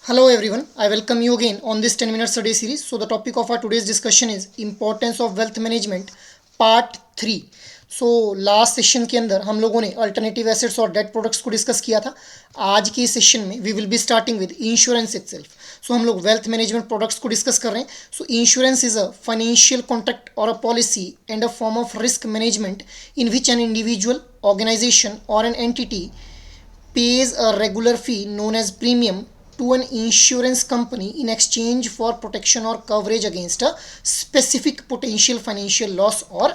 Hello everyone, I welcome you again on this 10 minute study series. So the topic of our today's discussion is importance of wealth management part 3. So last session के अंदर हम लोगों ने alternative assets और debt products को discuss किया था. आज के सेशन में we will be starting with insurance itself. So हम लोग वेल्थ मैनेजमेंट प्रोडक्ट्स को डिस्कस कर रहे हैं. So insurance is a financial contract और a policy and a form of risk management in which an individual, organization और an entity pays a regular fee known as premium to an insurance company in exchange for protection or coverage against a specific potential financial loss or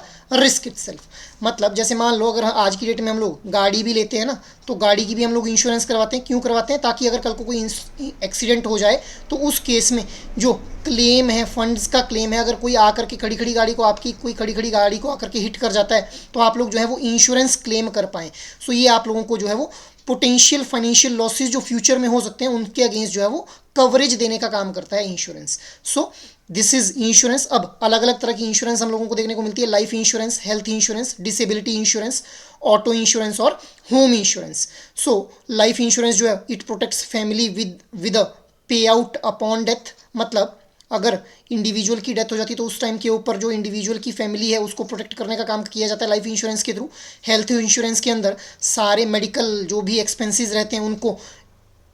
risk itself. मतलब जैसे मान लो अगर आज की date में हम लोग गाड़ी भी लेते हैं ना, तो गाड़ी की भी हम लोग इंश्योरेंस करवाते हैं. क्यों करवाते हैं? ताकि अगर कल को कोई एक्सीडेंट हो जाए तो उस केस में जो क्लेम है, फंड्स का क्लेम है, अगर कोई आकर के खड़ी खड़ी गाड़ी को आपकी कोई खड़ी खड़ी गाड़ी को आकर के हिट कर जाता है तो आप लोग जो है वो इंश्योरेंस क्लेम कर पाएँ. सो ये आप लोगों को जो है वो पोटेंशियल फाइनेंशियल लॉसेस जो फ्यूचर में हो सकते हैं उनके अगेंस्ट जो है वो कवरेज देने का काम करता है insurance. So this is insurance. अब अलग अलग तरह की इंश्योरेंस हम लोगों को देखने को मिलती है. Life insurance, health insurance, disability insurance, auto insurance और home insurance. So life insurance जो है it protects family with a pay out upon death. मतलब अगर इंडिविजुअल की डेथ हो जाती है तो उस टाइम के ऊपर जो इंडिविजुअल की फैमिली है उसको प्रोटेक्ट करने का काम किया जाता है लाइफ इंश्योरेंस के थ्रू. हेल्थ इंश्योरेंस के अंदर सारे मेडिकल जो भी एक्सपेंसेस रहते हैं उनको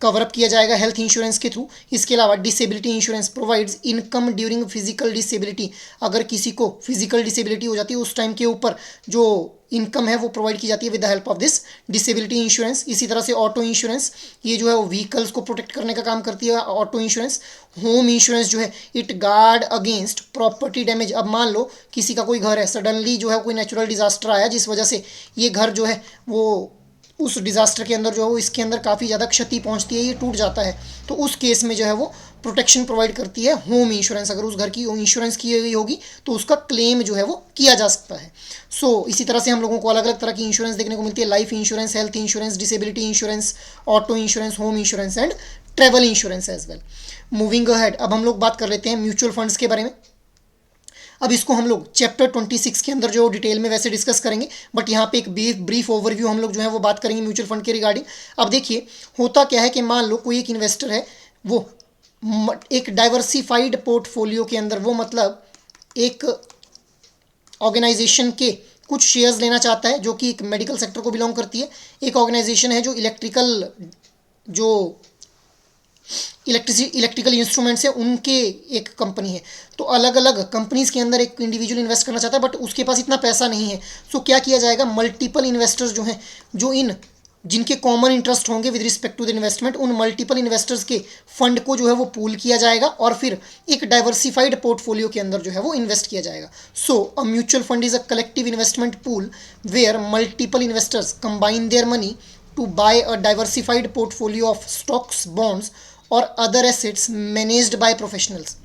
कवर अप किया जाएगा हेल्थ इंश्योरेंस के थ्रू. इसके अलावा disability insurance provides income during physical disability. अगर किसी को फिजिकल डिसेबिलिटी हो जाती है उस टाइम के ऊपर जो इनकम है वो प्रोवाइड की जाती है with the help of this disability insurance. इसी तरह से ऑटो इंश्योरेंस, ये जो है वो व्हीकल्स को प्रोटेक्ट करने का काम करती है ऑटो इंश्योरेंस. होम इंश्योरेंस जो है it guard against property damage. अब मान लो किसी का कोई घर है, सडनली जो है कोई नेचुरल डिजास्टर आया जिस वजह से ये घर जो है वो उस डिज़ास्टर के अंदर जो है वो इसके अंदर काफ़ी ज़्यादा क्षति पहुंचती है, ये टूट जाता है, तो उस केस में जो है वो प्रोटेक्शन प्रोवाइड करती है होम इंश्योरेंस. अगर उस घर की इंश्योरेंस की गई होगी तो उसका क्लेम जो है वो किया जा सकता है. सो इसी तरह से हम लोगों को अलग अलग तरह की इंश्योरेंस देखने को मिलती है. Life insurance, health insurance, disability insurance, auto insurance, home insurance and travel insurance as well. Moving ahead, अब हम लोग बात कर लेते हैं म्यूचुअल फंड्स के बारे में. अब इसको हम लोग चैप्टर 26 के अंदर जो डिटेल में वैसे डिस्कस करेंगे, बट यहाँ पे एक ब्रीफ ओवरव्यू हम लोग जो है वो बात करेंगे म्यूचुअल फंड के रिगार्डिंग. अब देखिए होता क्या है कि मान लो कोई एक इन्वेस्टर है, वो एक डाइवर्सिफाइड पोर्टफोलियो के अंदर, वो मतलब एक ऑर्गेनाइजेशन के कुछ शेयर्स लेना चाहता है जो कि एक मेडिकल सेक्टर को बिलोंग करती है. एक ऑर्गेनाइजेशन है जो इलेक्ट्रिकल इंस्ट्रूमेंट्स है उनके एक कंपनी है. तो अलग अलग कंपनीज के अंदर एक इंडिविजुअल इन्वेस्ट करना चाहता है बट उसके पास इतना पैसा नहीं है. सो क्या किया जाएगा, मल्टीपल इन्वेस्टर्स जो हैं, जो जिनके कॉमन इंटरेस्ट होंगे with respect to the investment, उन मल्टीपल इन्वेस्टर्स के फंड को जो है वो पूल किया जाएगा और फिर एक डाइवर्सिफाइड पोर्टफोलियो के अंदर जो है वो इन्वेस्ट किया जाएगा. So a mutual fund is a collective investment pool where multiple investors combine their money to buy a diversified portfolio of stocks, bonds और other assets managed by professionals.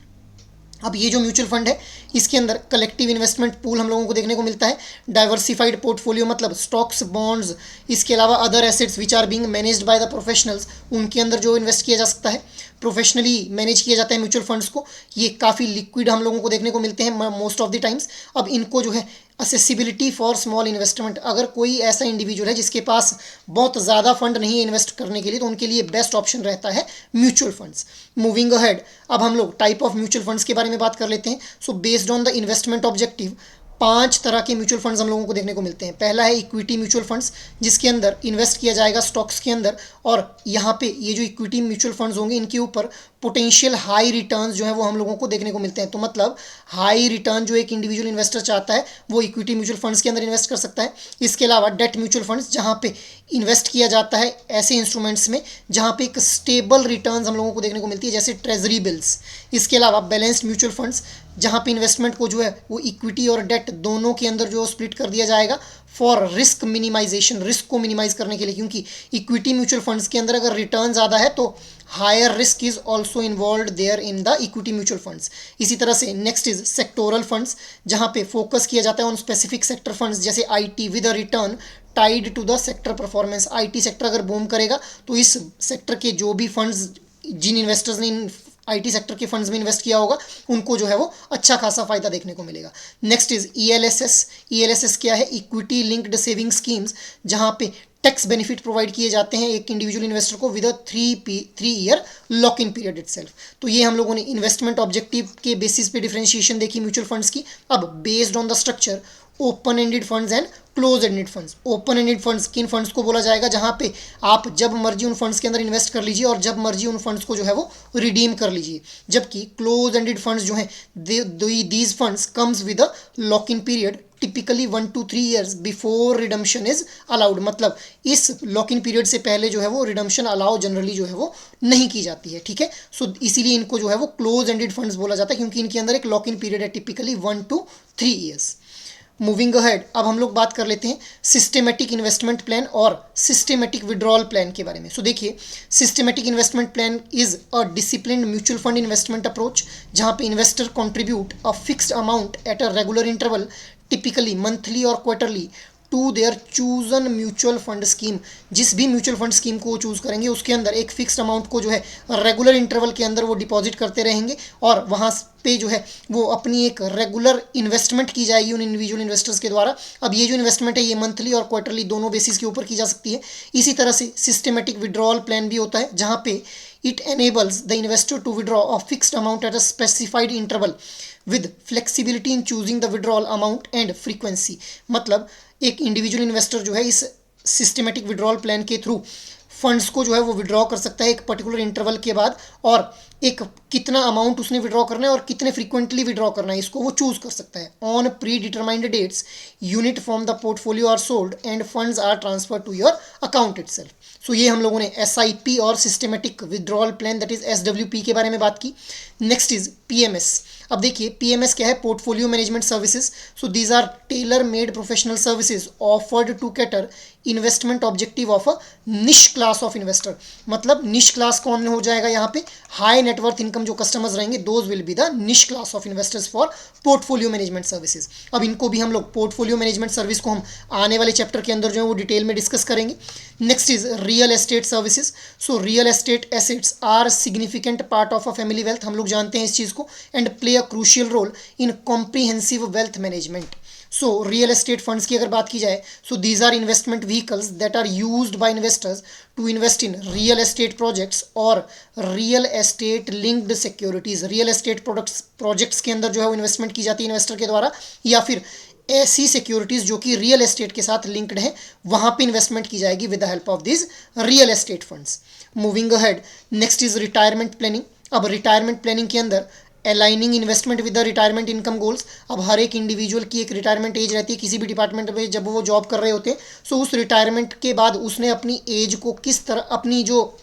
अब ये जो म्यूचुअल फंड है इसके अंदर collective investment pool हम लोगों को देखने को मिलता है. डाइवर्सिफाइड पोर्टफोलियो मतलब स्टॉक्स, बॉन्ड्स, इसके अलावा other assets which are being managed by the professionals, उनके अंदर जो इन्वेस्ट किया जा सकता है. प्रोफेशनली मैनेज किया जाता है म्यूचुअल फंड्स को. ये काफ़ी लिक्विड हम लोगों को देखने को मिलते हैं मोस्ट ऑफ द टाइम्स. अब इनको जो है असेसिबिलिटी फॉर स्मॉल इन्वेस्टमेंट, अगर कोई ऐसा इंडिविजुअल है जिसके पास बहुत ज़्यादा फंड नहीं है इन्वेस्ट करने के लिए तो उनके लिए बेस्ट ऑप्शन रहता है म्यूचुअल फंड्स. मूविंग अहेड, अब हम लोग टाइप ऑफ म्यूचुअल फंड्स के बारे में बात कर लेते हैं. So based on the investment objective 5 तरह के म्यूचुअल फंड्स हम लोगों को देखने को मिलते हैं. पहला है इक्विटी म्यूचुअल फंड्स, जिसके अंदर इन्वेस्ट किया जाएगा स्टॉक्स के अंदर, और यहाँ पे ये जो इक्विटी म्यूचुअल फंड्स होंगे इनके ऊपर पोटेंशियल हाई रिटर्न्स जो है वो हम लोगों को देखने को मिलते हैं. तो मतलब हाई रिटर्न जो एक इंडिविजुअल इन्वेस्टर चाहता है वो इक्विटी म्यूचुअल फंड्स के अंदर इन्वेस्ट कर सकता है. इसके अलावा डेट म्यूचुअल फंड्स, जहाँ पे इन्वेस्ट किया जाता है ऐसे इंस्ट्रूमेंट्स में जहाँ पे एक स्टेबल रिटर्न्स हम लोगों को देखने को मिलती है, जैसे ट्रेजरी बिल्स. इसके अलावा बैलेंस्ड म्यूचुअल फंड्स, जहाँ पे इन्वेस्टमेंट को जो है वो इक्विटी और डेट दोनों के अंदर जो स्प्लिट कर दिया जाएगा फॉर रिस्क मिनिमाइजेशन, रिस्क को मिनिमाइज करने के लिए, क्योंकि इक्विटी म्यूचुअल फंड्स के अंदर अगर रिटर्न ज़्यादा है तो higher risk is also involve there in the equity mutual funds. इसी तरह से नेक्स्ट इज सेक्टोरल फंड्स, जहाँ पे फोकस किया जाता है ऑन स्पेसिफिक सेक्टर फंड्स, जैसे IT with a return tied to the sector performance. IT sector अगर बूम करेगा तो इस सेक्टर के जो भी फंड्स, जिन इन्वेस्टर्स ने इन आईटी सेक्टर के फंड्स में इन्वेस्ट किया होगा उनको जो है वो अच्छा खासा फायदा देखने को मिलेगा. Next is ELSS. ईएलएसएस क्या है? इक्विटी लिंक्ड सेविंग स्कीम्स, जहाँ पे टैक्स बेनिफिट प्रोवाइड किए जाते हैं एक इंडिविजुअल इन्वेस्टर को with a 3 ear lock in period itself. तो ये हम लोगों ने इन्वेस्टमेंट ऑब्जेक्टिव के बेसिस पे डिफरेंशिएशन देखी म्यूचुअल फंड्स की। अब based on the structure, open ended funds and close ended funds. Open ended funds किन फंड्स को बोला जाएगा, जहां पे आप जब मर्जी उन फंड्स के अंदर इन्वेस्ट कर लीजिए और जब मर्जी उन फंड्स को जो है वो रिडीम कर लीजिए। जबकि क्लोज एंडेड फंड्स जो हैं, these funds comes with a lock in period typically 1 to 3 years before redemption is allowed. मतलब इस लॉक इन पीरियड से पहले जो है वो रिडम्पशन अलाउ जनरली जो है वो नहीं की जाती है, ठीक है। सो इसीलिए इनको जो है वो क्लोज एंडेड फंड्स बोला जाता है, क्योंकि इनके अंदर एक लॉक इन पीरियड है typically 1 to 3 years। Moving ahead, अब हम लोग बात कर लेते हैं सिस्टेमेटिक इन्वेस्टमेंट प्लान और सिस्टेमेटिक विड्रॉल प्लान के बारे में। सो देखिए, systematic investment plan is a disciplined mutual fund investment approach, जहां पे investor contribute a fixed amount at a regular interval, typically monthly और quarterly, to their chosen mutual fund scheme. जिस भी mutual fund scheme को वो choose करेंगे उसके अंदर एक फिक्स्ड अमाउंट को जो है रेगुलर इंटरवल के अंदर वो डिपॉजिट करते रहेंगे और वहाँ पे जो है वो अपनी एक रेगुलर इन्वेस्टमेंट की जाएगी उन इंडिविजुअल इन्वेस्टर्स के द्वारा। अब ये जो इन्वेस्टमेंट है ये मंथली और क्वार्टरली दोनों बेसिस के ऊपर की जा सकती है। इसी तरह से सिस्टेमेटिक विड्रॉल प्लान भी होता है, जहाँ पे it enables the investor to withdraw a fixed amount at a specified interval with flexibility in choosing the withdrawal amount and frequency। मतलब एक इंडिविजुअल इन्वेस्टर जो है इस सिस्टमेटिक विड्रॉल प्लान के थ्रू फंड्स को जो है वो विड्रॉ कर सकता है एक पर्टिकुलर इंटरवल के बाद, और एक कितना अमाउंट उसने विड्रॉ करना है और कितने फ्रीक्वेंटली विड्रॉ करना है इसको वो चूज कर सकता है। On predetermined dates unit from the portfolio are sold and funds are transfer to your account itself. So ये हम लोगों ने SIP और systematic withdrawal plan that is SWP के बारे में बात की। Next is PMS। अब देखिए PMS क्या है, portfolio management services. So these are tailor made professional services offered to cater investment objective of a niche class of investor. मतलब निश क्लास कौन हो जाएगा यहाँ पे, हाई नेटवर्थ इनकम जो कस्टमर्स रहेंगे दोज विल बी द निश class of investors for portfolio management services. अब इनको भी हम लोग पोर्टफोलियो मैनेजमेंट सर्विस को हम आने वाले चैप्टर के अंदर जो है वो डिटेल में डिस्कस करेंगे। Next is real estate services. So real estate assets are significant part of a family wealth, हम लोग जानते हैं इस चीज़ को, and play a crucial role in comprehensive wealth management. So real estate funds की अगर बात की जाए, so these are investment vehicles that are used by investors to invest in real estate projects और real estate linked securities. Real estate projects के अंदर जो है वो इन्वेस्टमेंट की जाती है इन्वेस्टर के द्वारा, या फिर ऐसी सिक्योरिटीज जो कि रियल एस्टेट के साथ लिंक्ड है वहां पे इन्वेस्टमेंट की जाएगी with the help of this real estate funds. Moving ahead, next is retirement planning. अब रिटायरमेंट प्लानिंग के अंदर aligning investment with the retirement income goals. अब हर एक इंडिविजुअल की एक रिटायरमेंट एज रहती है किसी भी डिपार्टमेंट में जब वो जॉब कर रहे होते हैं। सो उस रिटायरमेंट के बाद उसने अपनी एज को किस तरह, अपनी जो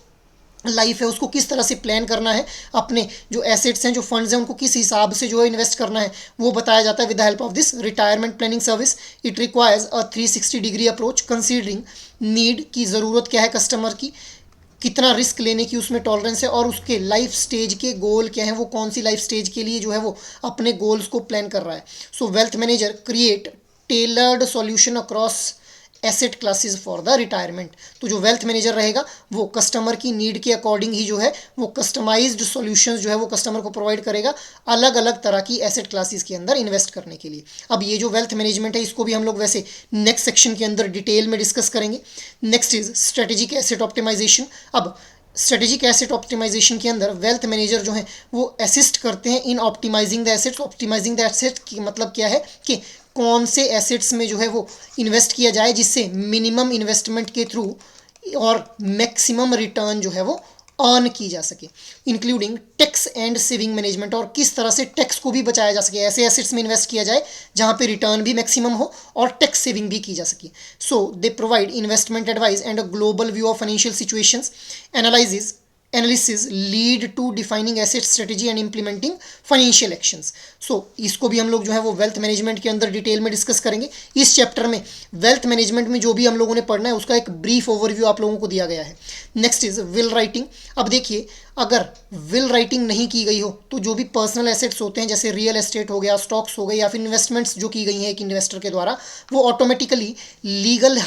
लाइफ है उसको किस तरह से प्लान करना है, अपने जो एसेट्स हैं जो फंड्स हैं उनको किस हिसाब से जो है इन्वेस्ट करना है वो बताया जाता है with the help of this retirement planning service. It requires a 360 degree approach considering need की ज़रूरत क्या है कस्टमर की, कितना रिस्क लेने की उसमें टॉलरेंस है, और उसके लाइफ स्टेज के गोल क्या हैं, वो कौन सी लाइफ स्टेज के लिए जो है वो अपने गोल्स को प्लान कर रहा है। सो wealth manager create tailored solution across asset classes for the retirement. तो जो वेल्थ मैनेजर रहेगा वो कस्टमर की नीड के अकॉर्डिंग ही जो है वो कस्टमाइज्ड सॉल्यूशंस जो है वो कस्टमर को प्रोवाइड करेगा अलग अलग तरह की एसेट क्लासेस के अंदर इन्वेस्ट करने के लिए। अब ये जो वेल्थ मैनेजमेंट है इसको भी हम लोग वैसे नेक्स्ट सेक्शन के अंदर डिटेल में डिस्कस करेंगे। Next is strategic asset optimization. अब स्ट्रेटेजिक एसेट ऑप्टिमाइजेशन के अंदर वेल्थ मैनेजर जो है वो असिस्ट करते हैं in optimizing the assets. Optimizing the asset की मतलब क्या है कि कौन से एसेट्स में जो है वो इन्वेस्ट किया जाए जिससे मिनिमम इन्वेस्टमेंट के थ्रू और मैक्सिमम रिटर्न जो है वो अर्न की जा सके, including tax and saving management, और किस तरह से टैक्स को भी बचाया जा सके, ऐसे एसेट्स में इन्वेस्ट किया जाए जहां पे रिटर्न भी मैक्सिमम हो और टैक्स सेविंग भी की जा सके। So they provide investment advice and a global view of financial situations, analysis lead to defining asset strategy and implementing financial actions. So इसको भी हम लोग जो है वो वेल्थ मैनेजमेंट के अंदर डिटेल में डिस्कस करेंगे। इस चैप्टर में वेल्थ मैनेजमेंट में जो भी हम लोगों ने पढ़ना है उसका एक ब्रीफ ओवरव्यू आप लोगों को दिया गया है। Next is will writing. अब देखिए, अगर विल राइटिंग नहीं की गई हो तो जो भी पर्सनल एसेट्स होते हैं जैसे रियल एस्टेट हो गया, स्टॉक्स हो गए, या फिर इन्वेस्टमेंट्स जो की गई हैं एक इन्वेस्टर के द्वारा, वो ऑटोमेटिकली लीगल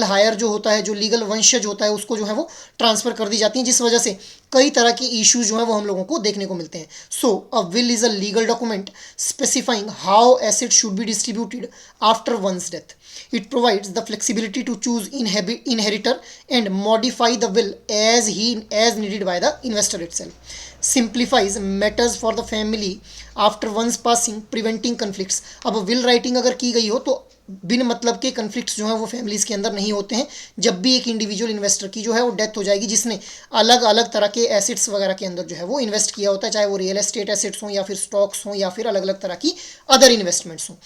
हायर जो होता है, जो लीगल वंशज होता है उसको जो है वो ट्रांसफर कर दी जाती है, जिस वजह से कई तरह के इश्यूज जो है वो हम लोगों को देखने को मिलते हैं. So a will is a legal document specifying how asset should be distributed after one's death. It provides the flexibility to choose inheritor and modify the will as needed by the investor itself. Simplifies matters for the family after one's passing, preventing conflicts. अब will writing अगर की गई हो तो बिन मतलब के conflicts जो है वो फैमिलीज के अंदर नहीं होते हैं जब भी एक इंडिविजुअल इन्वेस्टर की जो है वो डेथ हो जाएगी जिसने अलग अलग तरह के एसेट्स वगैरह के अंदर जो है वो इन्वेस्ट किया होता है, चाहे वो रियल एस्टेट एसेट्स हों या फिर स्टॉक्स हों या फिर अलग अलग तरह की अदर इन्वेस्टमेंट्स हों.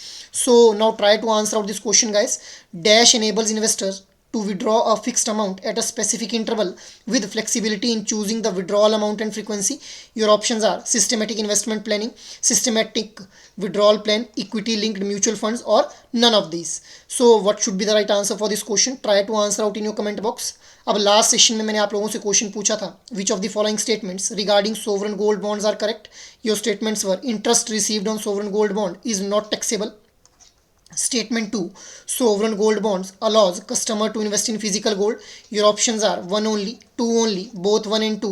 So now try to answer out this question guys. Dash enables investors to withdraw a fixed amount at a specific interval with flexibility in choosing the withdrawal amount and frequency. Your options are systematic investment planning, systematic withdrawal plan, equity linked mutual funds, or none of these. So what should be the right answer for this question? Try to answer out in your comment box. अब last session में मैंने आप लोगों से question पूछा था which of the following statements regarding sovereign gold bonds are correct. Your statements were interest received on sovereign gold bond is not taxable. Statement 2, sovereign gold bonds allows customer to invest in physical gold. Your options are 1 only, 2 only, both 1 and 2,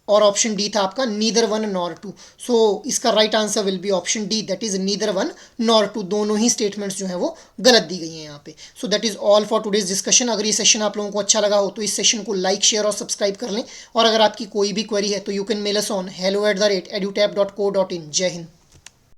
और option D था आपका neither 1 nor 2. सो इसका right answer will be option D, that is neither 1 nor 2. दोनों ही statements जो है वो गलत दी गई हैं यहाँ पे. So that is all for today's discussion. अगर ये सेशन आप लोगों को अच्छा लगा हो तो इस सेशन को लाइक शेयर और सब्सक्राइब कर लें, और अगर आपकी कोई भी क्वेरी है तो you can mail us on hello@edutap.co.in. जय हिंद.